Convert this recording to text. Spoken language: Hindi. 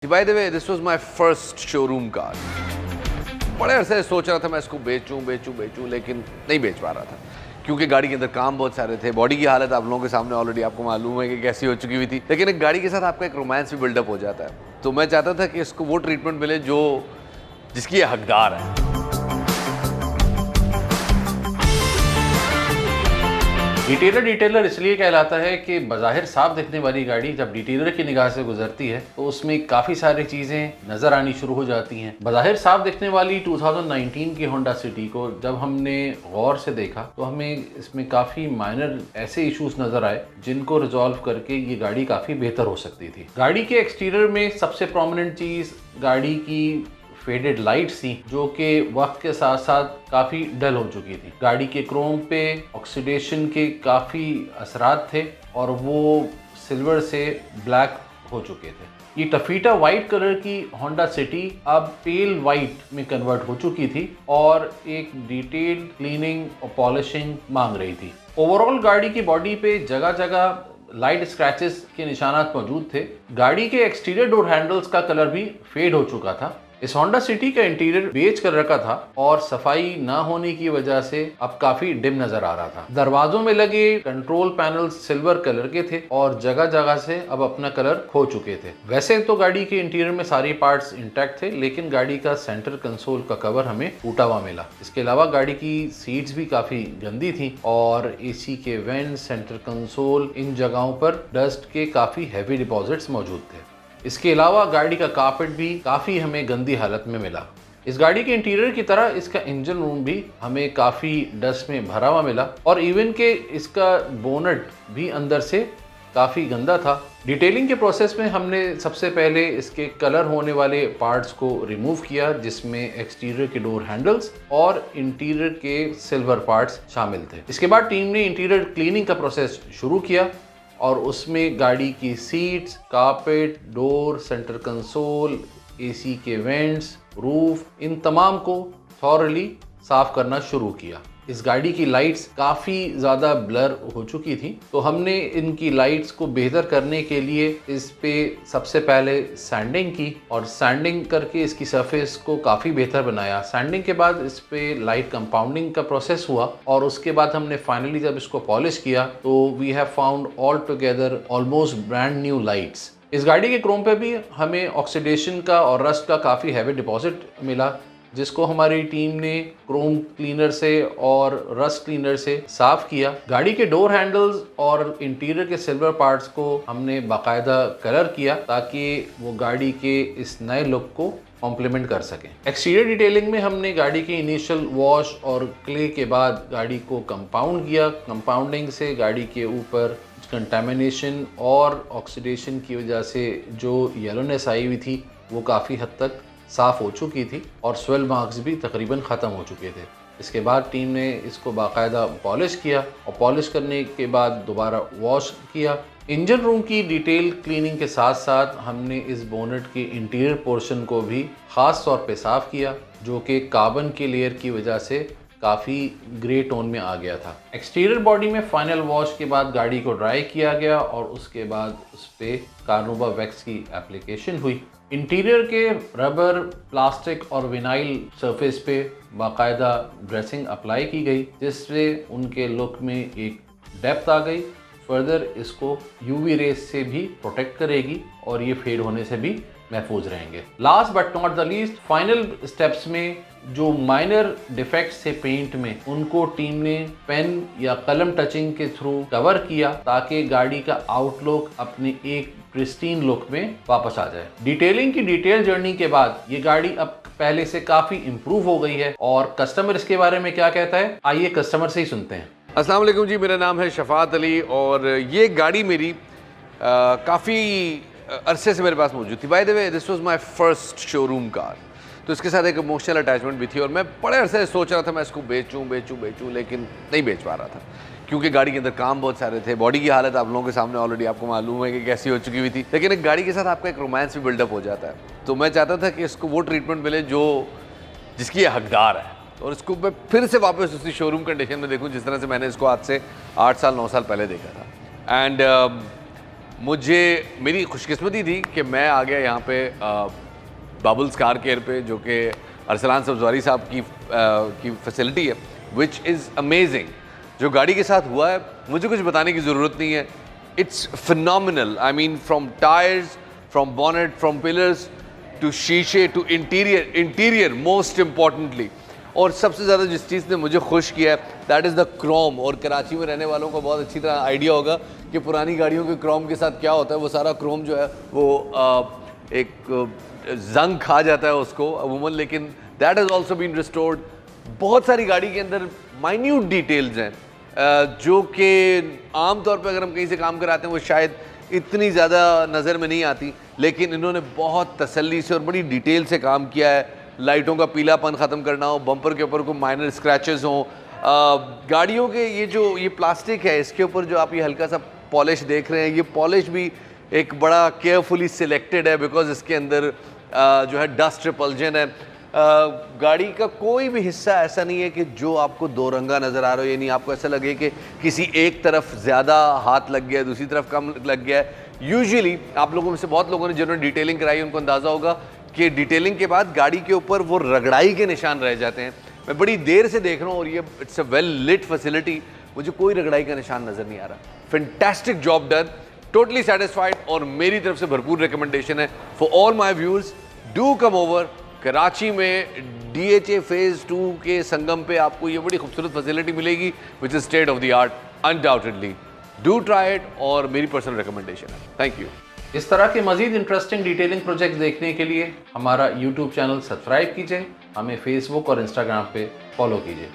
By the way, this was my first showroom car. बड़े अरसे से सोच रहा था मैं इसको बेचूं लेकिन नहीं बेच पा रहा था क्योंकि गाड़ी के अंदर काम बहुत सारे थे। बॉडी की हालत आप लोगों के सामने ऑलरेडी आपको मालूम है कि कैसी हो चुकी हुई थी, लेकिन एक गाड़ी के साथ आपका एक रोमांस भी बिल्डअप हो जाता है। तो मैं चाहता था कि इसको वो ट्रीटमेंट मिले जो जिसकी ये हकदार है। डिटेलर इसलिए कहलाता है कि बज़ाहिर साफ दिखने वाली गाड़ी जब डिटेलर की निगाह से गुजरती है तो उसमें काफ़ी सारी चीज़ें नज़र आनी शुरू हो जाती हैं। बज़ाहिर साफ दिखने वाली 2019 की होंडा सिटी को जब हमने गौर से देखा तो हमें इसमें काफ़ी माइनर ऐसे इश्यूज नज़र आए जिनको रिजॉल्व करके ये गाड़ी काफ़ी बेहतर हो सकती थी। गाड़ी के एक्सटीरियर में सबसे प्रोमिनेंट चीज़ गाड़ी की फेडेड लाइट्स थी जो कि वक्त के साथ साथ काफ़ी डल हो चुकी थी। गाड़ी के क्रोम पे ऑक्सीडेशन के काफ़ी असरात थे और वो सिल्वर से ब्लैक हो चुके थे। ये टफीटा वाइट कलर की होंडा सिटी अब पेल वाइट में कन्वर्ट हो चुकी थी और एक डिटेल्ड क्लीनिंग और पॉलिशिंग मांग रही थी। ओवरऑल गाड़ी की बॉडी पे जगह जगह लाइट स्क्रैचेस के निशानात मौजूद थे। गाड़ी के एक्सटीरियर डोर हैंडल्स का कलर भी फेड हो चुका था। इस होंडा सिटी का इंटीरियर बेज कलर का था और सफाई ना होने की वजह से अब काफी डिम नजर आ रहा था। दरवाजों में लगे कंट्रोल पैनल सिल्वर कलर के थे और जगह जगह से अब अपना कलर खो चुके थे। वैसे तो गाड़ी के इंटीरियर में सारी पार्ट्स इंटैक्ट थे, लेकिन गाड़ी का सेंटर कंसोल का कवर हमें टूटा हुआ मिला। इसके अलावा गाड़ी की सीट्स भी काफी गंदी थी और एसी के वेंट, सेंटर कंसोल, इन जगहों पर डस्ट के काफी हैवी डिपॉजिट्स मौजूद थे। इसके अलावा गाड़ी का कारपेट भी काफ़ी हमें गंदी हालत में मिला। इस गाड़ी के इंटीरियर की तरह इसका इंजन रूम भी हमें काफ़ी डस्ट में भरा हुआ मिला और इवन के इसका बोनट भी अंदर से काफ़ी गंदा था। डिटेलिंग के प्रोसेस में हमने सबसे पहले इसके कलर होने वाले पार्ट्स को रिमूव किया, जिसमें एक्सटीरियर के डोर हैंडल्स और इंटीरियर के सिल्वर पार्ट्स शामिल थे। इसके बाद टीम ने इंटीरियर क्लीनिंग का प्रोसेस शुरू किया और उसमें गाड़ी की seats, carpet, door, centre console, AC के वेंट्स, रूफ, इन तमाम को थॉरली साफ करना शुरू किया। इस गाड़ी की लाइट्स काफ़ी ज़्यादा ब्लर हो चुकी थी, तो हमने इनकी लाइट्स को बेहतर करने के लिए इस पे सबसे पहले सैंडिंग की और सैंडिंग करके इसकी सरफेस को काफ़ी बेहतर बनाया। सैंडिंग के बाद इस पे लाइट कंपाउंडिंग का प्रोसेस हुआ और उसके बाद हमने फाइनली जब इसको पॉलिश किया तो we have found all together almost brand new lights. इस गाड़ी के क्रोम पे भी हमें ऑक्सीडेशन का और रस्ट का काफ़ी हैवी डिपॉजिट मिला, जिसको हमारी टीम ने क्रोम क्लीनर से और रस्ट क्लीनर से साफ किया। गाड़ी के डोर हैंडल्स और इंटीरियर के सिल्वर पार्ट्स को हमने बाकायदा कलर किया ताकि वो गाड़ी के इस नए लुक को कॉम्प्लीमेंट कर सकें। एक्सटीरियर डिटेलिंग में हमने गाड़ी के इनिशियल वॉश और क्ले के बाद गाड़ी को कंपाउंड किया। कंपाउंडिंग से गाड़ी के ऊपर कंटामिनेशन और ऑक्सीडेशन की वजह से जो येलोनेस आई हुई थी वो काफ़ी हद तक साफ़ हो चुकी थी और स्वेल मार्क्स भी तकरीबन ख़त्म हो चुके थे। इसके बाद टीम ने इसको बाकायदा पॉलिश किया और पॉलिश करने के बाद दोबारा वॉश किया। इंजन रूम की डिटेल क्लीनिंग के साथ साथ हमने इस बोनेट के इंटीरियर पोर्शन को भी ख़ास तौर पे साफ़ किया, जो कि कार्बन के लेयर की वजह से काफ़ी ग्रे टोन में आ गया था। एक्सटीरियर बॉडी में फाइनल वॉश के बाद गाड़ी को ड्राई किया गया और उसके बाद उस पर कार्नोवा वैक्स की एप्लीकेशन हुई। इंटीरियर के रबर, प्लास्टिक और विनाइल सरफेस पे बाकायदा ड्रेसिंग अप्लाई की गई, जिससे उनके लुक में एक डेप्थ आ गई। फर्दर इसको यूवी रेस से भी प्रोटेक्ट करेगी और ये फेड होने से भी महफूज रहेंगे। Last but not the least, final steps में जो माइनर डिफेक्ट्स थे पेंट में, उनको टीम ने पेन या कलम टचिंग के थ्रू कवर किया ताकि गाड़ी का आउटलुक अपने एक प्रिस्टीन लुक में वापस आ जाए। डिटेलिंग की डिटेल जर्नी के बाद ये गाड़ी अब पहले से काफी इम्प्रूव हो गई है और कस्टमर इसके बारे में क्या कहता है, आइए कस्टमर से ही सुनते हैं। अस्सलाम वालेकुम जी, मेरा नाम है शफात अली और ये गाड़ी मेरी काफ़ी अरसे से मेरे पास मौजूद थी। By the way, this was my first showroom car, तो इसके साथ एक इमोशनल अटैचमेंट भी थी और मैं बड़े अरसे से सोच रहा था मैं इसको बेचूं लेकिन नहीं बेच पा रहा था क्योंकि गाड़ी के अंदर काम बहुत सारे थे। बॉडी की हालत आप लोगों के सामने ऑलरेडी आपको मालूम है कि कैसी हो चुकी हुई थी, लेकिन एक गाड़ी के साथ आपका एक रोमांस भी बिल्डअप हो जाता है। तो मैं चाहता था कि इसको वो ट्रीटमेंट मिले जो जिसकी ये हकदार है और इसको मैं फिर से वापस उसी शोरूम कंडीशन में देखूं जिस तरह से मैंने इसको आज से 8 साल 9 साल पहले देखा था। एंड मेरी खुशकिस्मती थी कि मैं आ गया यहाँ पे बबल्स कार केयर पे, जो कि अरसलान सब्जवारी साहब की फैसिलिटी है, विच इज़ अमेजिंग। जो गाड़ी के साथ हुआ है मुझे कुछ बताने की ज़रूरत नहीं है, it's phenomenal. I mean from tyres, from bonnet, from pillars to शीशे टू इंटीरियर मोस्ट इम्पॉर्टेंटली। और सबसे ज़्यादा जिस चीज़ ने मुझे खुश किया है दैट इज़ द क्रोम। और कराची में रहने वालों को बहुत अच्छी तरह आइडिया होगा कि पुरानी गाड़ियों के क्रोम के साथ क्या होता है। वो सारा क्रोम जो है वो एक जंग खा जाता है उसको अमूमन, लेकिन that has also been restored. बहुत सारी गाड़ी के अंदर माइन्यूट डिटेल्स हैं जो कि आम तौर पे अगर हम कहीं से काम कराते हैं वो शायद इतनी ज़्यादा नज़र में नहीं आती, लेकिन इन्होंने बहुत तसल्ली से और बड़ी डिटेल से काम किया है। लाइटों का पीलापन ख़त्म करना हो, बम्पर के ऊपर कोई माइनर स्क्रैचेस हों, गाड़ियों के ये प्लास्टिक है इसके ऊपर जो आप ये हल्का सा पॉलिश देख रहे हैं, ये पॉलिश भी एक बड़ा केयरफुली सिलेक्टेड है बिकॉज इसके अंदर जो है डस्ट रिपल्जन है। गाड़ी का कोई भी हिस्सा ऐसा नहीं है कि जो आपको दो रंगा नज़र आ रहा हो, यानी आपको ऐसा लगे कि किसी एक तरफ ज़्यादा हाथ लग गया है, दूसरी तरफ कम लग गया है। यूजुअली आप लोगों में से बहुत लोगों ने जिन्होंने डिटेलिंग कराई उनको अंदाज़ा होगा कि डिटेलिंग के बाद गाड़ी के ऊपर वो रगड़ाई के निशान रह जाते हैं। मैं बड़ी देर से देख रहा हूँ और ये it's a well lit facility, मुझे कोई रगड़ाई का निशान नज़र नहीं आ रहा। Fantastic job done, totally satisfied, और मेरी तरफ से भरपूर रिकमेंडेशन है for all my viewers, do come over. Karachi में DHA फेज़ 2 के संगम पे आपको ये बड़ी खूबसूरत फैसिलिटी मिलेगी which is state of the art undoubtedly. Do try it, और मेरी पर्सनल रिकमेंडेशन है। Thank you. इस तरह के मजीद इंटरेस्टिंग डिटेलिंग प्रोजेक्ट देखने के लिए हमारा YouTube चैनल सब्सक्राइब कीजिए, हमें Facebook और Instagram पे फॉलो कीजिए।